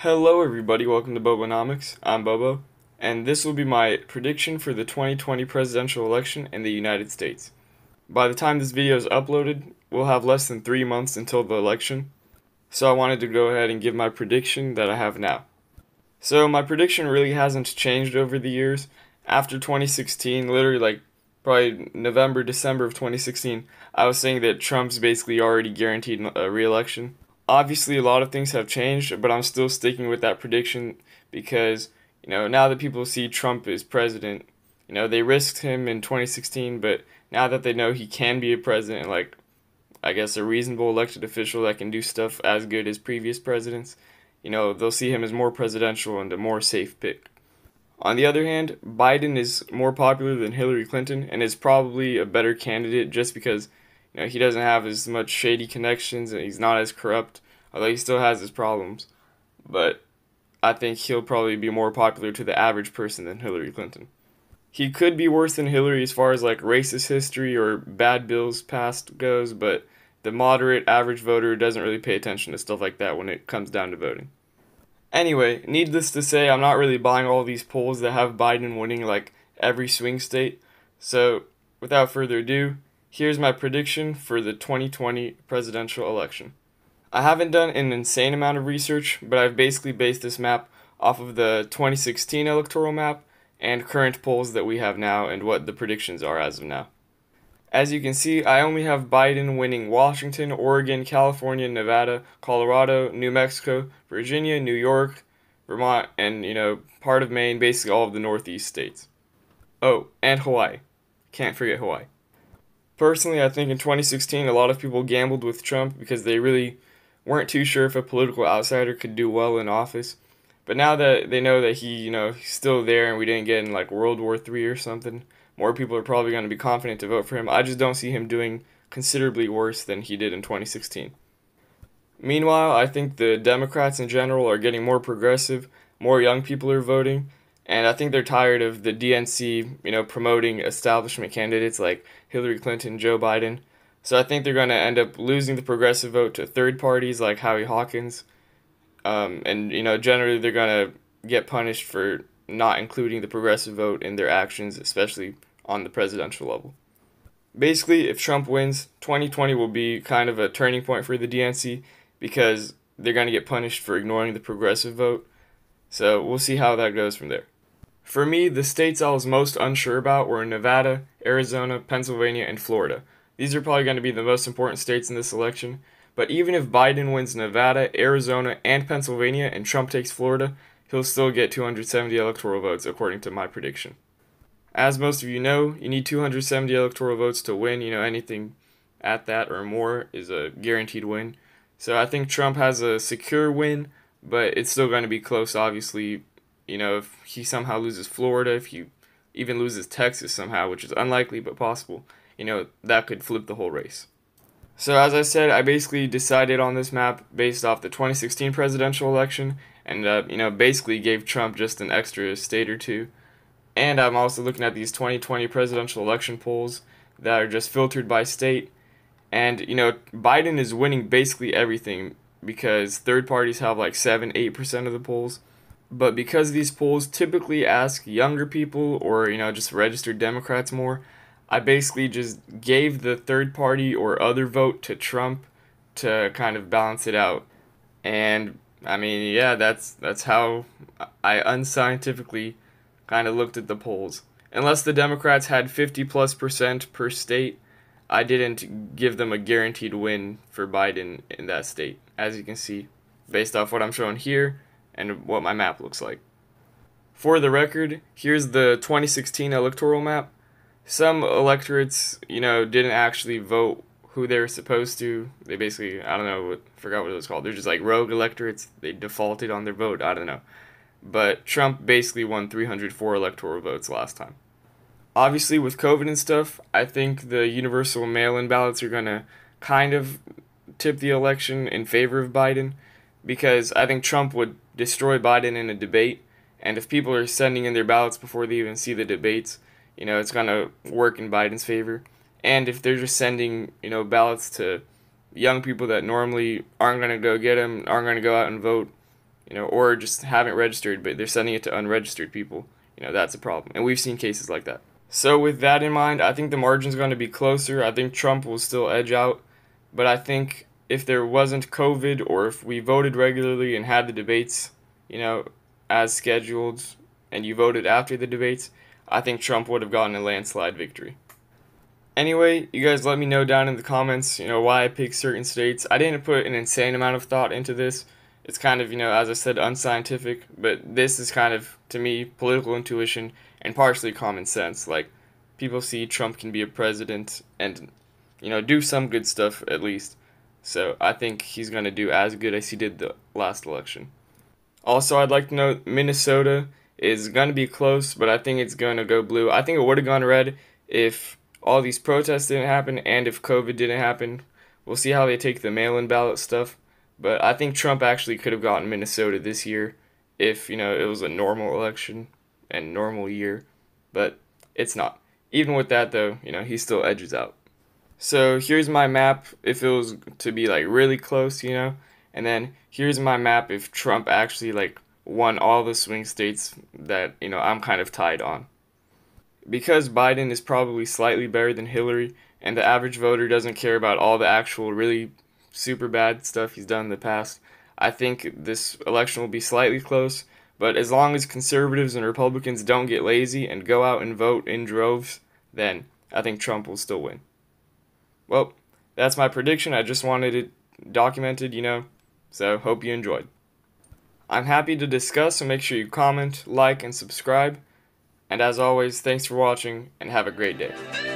Hello everybody, welcome to Bobonomics. I'm Bobo, and this will be my prediction for the 2020 presidential election in the United States. By the time this video is uploaded, we'll have less than 3 months until the election, so I wanted to go ahead and give my prediction that I have now. So my prediction really hasn't changed over the years. After 2016, literally like probably November, December of 2016, I was saying that Trump's basically already guaranteed a re-election. Obviously, a lot of things have changed, but I'm still sticking with that prediction because, now that people see Trump as president, they risked him in 2016, but now that they know he can be a president, like, I guess a reasonable elected official that can do stuff as good as previous presidents, they'll see him as more presidential and a more safe pick. On the other hand, Biden is more popular than Hillary Clinton and is probably a better candidate just because, he doesn't have as much shady connections and he's not as corrupt, although he still has his problems. But I think he'll probably be more popular to the average person than Hillary Clinton. He could be worse than Hillary as far as like racist history or bad bills passed goes, but the moderate average voter doesn't really pay attention to stuff like that when it comes down to voting. Anyway, needless to say, I'm not really buying all these polls that have Biden winning like every swing state. So, without further ado, here's my prediction for the 2020 presidential election. I haven't done an insane amount of research, but I've basically based this map off of the 2016 electoral map and current polls that we have now and what the predictions are as of now. As you can see, I only have Biden winning Washington, Oregon, California, Nevada, Colorado, New Mexico, Virginia, New York, Vermont, and, part of Maine, basically all of the Northeast states. Oh, and Hawaii. Can't forget Hawaii. Personally, I think in 2016, a lot of people gambled with Trump because they really weren't too sure if a political outsider could do well in office. But now that they know that he's still there and we didn't get in like World War III or something, more people are probably going to be confident to vote for him. I just don't see him doing considerably worse than he did in 2016. Meanwhile, I think the Democrats in general are getting more progressive, more young people are voting, and I think they're tired of the DNC, promoting establishment candidates like Hillary Clinton, Joe Biden. So I think they're going to end up losing the progressive vote to third parties like Howie Hawkins. And generally they're going to get punished for not including the progressive vote in their actions, especially on the presidential level. Basically, if Trump wins, 2020 will be kind of a turning point for the DNC because they're going to get punished for ignoring the progressive vote. So we'll see how that goes from there. For me, the states I was most unsure about were Nevada, Arizona, Pennsylvania, and Florida. These are probably going to be the most important states in this election. But even if Biden wins Nevada, Arizona, and Pennsylvania, and Trump takes Florida, he'll still get 270 electoral votes, according to my prediction. As most of you know, you need 270 electoral votes to win. Anything at that or more is a guaranteed win. So I think Trump has a secure win, but it's still going to be close, obviously. If he somehow loses Florida, if he even loses Texas somehow, which is unlikely but possible, that could flip the whole race. So as I said, I basically decided on this map based off the 2016 presidential election and, basically gave Trump just an extra state or two. And I'm also looking at these 2020 presidential election polls that are just filtered by state. And, Biden is winning basically everything because third parties have like 7-8% of the polls. But because these polls typically ask younger people or, just registered Democrats more, I basically just gave the third party or other vote to Trump to kind of balance it out. And I mean, yeah, that's how I unscientifically kind of looked at the polls. Unless the Democrats had 50+% per state, I didn't give them a guaranteed win for Biden in that state, as you can see, based off what I'm showing here and what my map looks like. For the record, here's the 2016 electoral map. Some electorates, didn't actually vote who they were supposed to. They basically, I don't know, forgot what it was called. They're just like rogue electorates. They defaulted on their vote. I don't know. But Trump basically won 304 electoral votes last time. Obviously, with COVID and stuff, I think the universal mail-in ballots are going to kind of tip the election in favor of Biden because I think Trump would destroy Biden in a debate. And if people are sending in their ballots before they even see the debates, it's going to work in Biden's favor. And if they're just sending, ballots to young people that normally aren't going to go get them, aren't going to go out and vote, or just haven't registered, but they're sending it to unregistered people. That's a problem. And we've seen cases like that. So with that in mind, I think the margin's going to be closer. I think Trump will still edge out, but I think if there wasn't COVID or if we voted regularly and had the debates, as scheduled, and you voted after the debates, I think Trump would have gotten a landslide victory. Anyway, you guys let me know down in the comments, why I picked certain states. I didn't put an insane amount of thought into this. It's kind of, as I said, unscientific, but this is kind of, to me, political intuition and partially common sense. Like, people see Trump can be a president and, do some good stuff at least. So I think he's going to do as good as he did the last election. Also, I'd like to note Minnesota is going to be close, but I think it's going to go blue. I think it would have gone red if all these protests didn't happen and if COVID didn't happen. We'll see how they take the mail-in ballot stuff. But I think Trump actually could have gotten Minnesota this year if, it was a normal election and normal year. But it's not. Even with that, though, he still edges out. So here's my map if it was to be, really close, And then here's my map if Trump actually, won all the swing states that, I'm kind of tied on. Because Biden is probably slightly better than Hillary, and the average voter doesn't care about all the actual really super bad stuff he's done in the past, I think this election will be slightly close, but as long as conservatives and Republicans don't get lazy and go out and vote in droves, then I think Trump will still win. Well, that's my prediction. I just wanted it documented, so hope you enjoyed. I'm happy to discuss, so make sure you comment, like, and subscribe. And as always, thanks for watching, and have a great day.